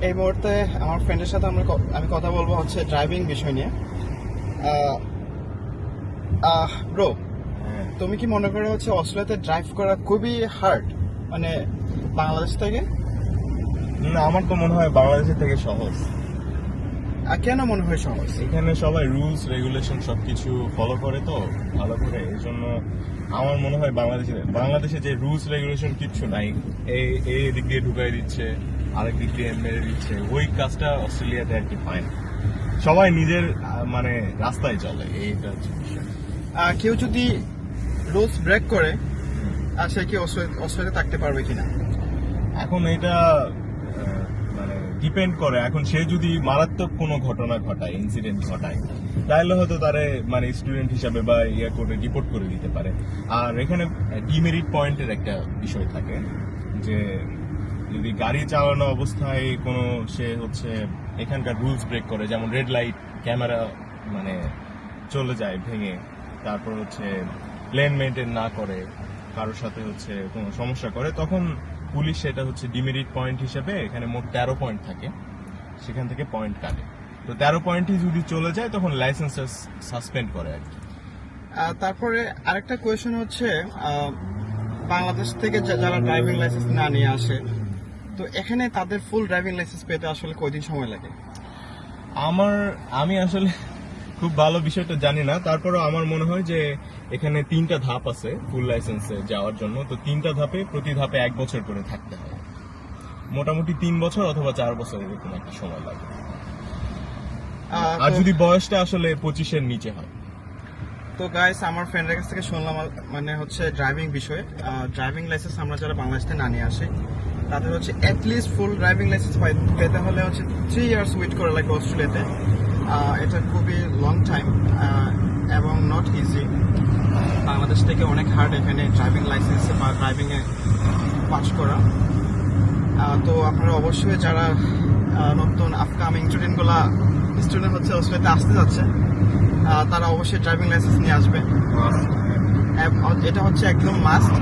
এই মুহূর্তে আমার ফ্রেন্ডের সাথে আমি কথা বলবো হচ্ছে ড্রাইভিং বিষয় নিয়ে। ব্রো, তুমি কি মনে করো হচ্ছে অস্ট্রেলিয়াতে ড্রাইভ করা খুবই হার্ড, মানে বাংলাদেশ থেকে? না, আমার তো মনে হয় বাংলাদেশের থেকে সহজ। কেন মনে হয় সহজ? এখানে সবাই রুলস রেগুলেশন সবকিছু ফলো করে তো ভালো করে, এই জন্য আমার মনে হয় বাংলাদেশে যে রুলস রেগুলেশন কিচ্ছু নাই, এই দিক দিয়ে ঢুকাই দিচ্ছে, আরেক দিক দিয়ে মেরে দিচ্ছে, ওই কাজটা অস্ট্রেলিয়াতে আর কি পায় না। সবাই নিজের মানে রাস্তায় চলে, এইটা হচ্ছে বিষয়। কেউ যদি রুলস ব্রেক করে সে কি অস্ট্রেলিয়াতে থাকতে পারবে কিনা? এখন এটা মানে ডিপেন্ড করে। এখন সে যদি মারাত্মক কোনো ঘটনা ঘটায়, ইনসিডেন্ট ঘটায়, তাহলে হয়তো তারে মানে স্টুডেন্ট হিসাবে বা ইয়ে করে রিপোর্ট করে দিতে পারে। আর এখানে ডিমেরিট পয়েন্টের একটা বিষয় থাকে যে যদি গাড়ি চালানো অবস্থায় কোনো সে হচ্ছে এখানকার রুলস ব্রেক করে, যেমন রেড লাইট ক্যামেরা মানে চলে যায় ভেঙে, তারপর হচ্ছে লেন মেনটেন না করে, কারোর সাথে হচ্ছে কোনো সমস্যা করে, তখন পুলিশ সেটা হচ্ছে ডিমেরিট পয়েন্ট হিসেবে, এখানে মোট 13 পয়েন্ট থাকে, সেখান থেকে পয়েন্ট কাটে। তো 13 পয়েন্টই যদি চলে যায় তখন লাইসেন্স সাসপেন্ড করে আর কি। তারপরে আরেকটা কোয়েশ্চেন হচ্ছে, বাংলাদেশ থেকে যারা ড্রাইভিং লাইসেন্স না নিয়ে আসে, তো এখানে তাদের ফুল ড্রাইভিং লাইসেন্স পেতে আসলে কয়দিন সময় লাগে? আমি আসলে খুব ভালো বিষয়টা জানি না, তারপরেও আমার মনে হয় যে এখানে 3টা ধাপ আছে ফুল লাইসেন্সে যাওয়ার জন্য। তো 3টা ধাপে, প্রতি ধাপে 1 বছর করে থাকতে হয়। মোটামুটি 3 বছর অথবা 4 বছর এরকম একটা সময় লাগে। আর যদি বয়সটা আসলে 25-এর নিচে হয়। তো গাইস, আমার ফ্রেন্ডের কাছ থেকে শুনলাম মানে হচ্ছে ড্রাইভিং বিষয়ে, ড্রাইভিং লাইসেন্স আমরা যারা বাংলাদেশ থেকে না নিয়ে আসি তাদের হচ্ছে অ্যাটলিস্ট ফুল ড্রাইভিং লাইসেন্স পেতে হলে হচ্ছে 3 ইয়ার্স ওয়েট করা লাগে অস্ট্রেলিয়াতে। এটা খুবই লং টাইম এবং নট ইজি। বাংলাদেশ থেকে অনেক হার্ড এখানে ড্রাইভিং লাইসেন্স বা ড্রাইভিংয়ে পাস করা। তো আপনারা অবশ্যই যারা নতুন আপকামিং স্টুডেন্ট হচ্ছে অস্ট্রেলিয়াতে আসতে যাচ্ছে, তারা অবশ্যই ড্রাইভিং লাইসেন্স নিয়ে আসবে। এটা হচ্ছে একদম মাস্ট।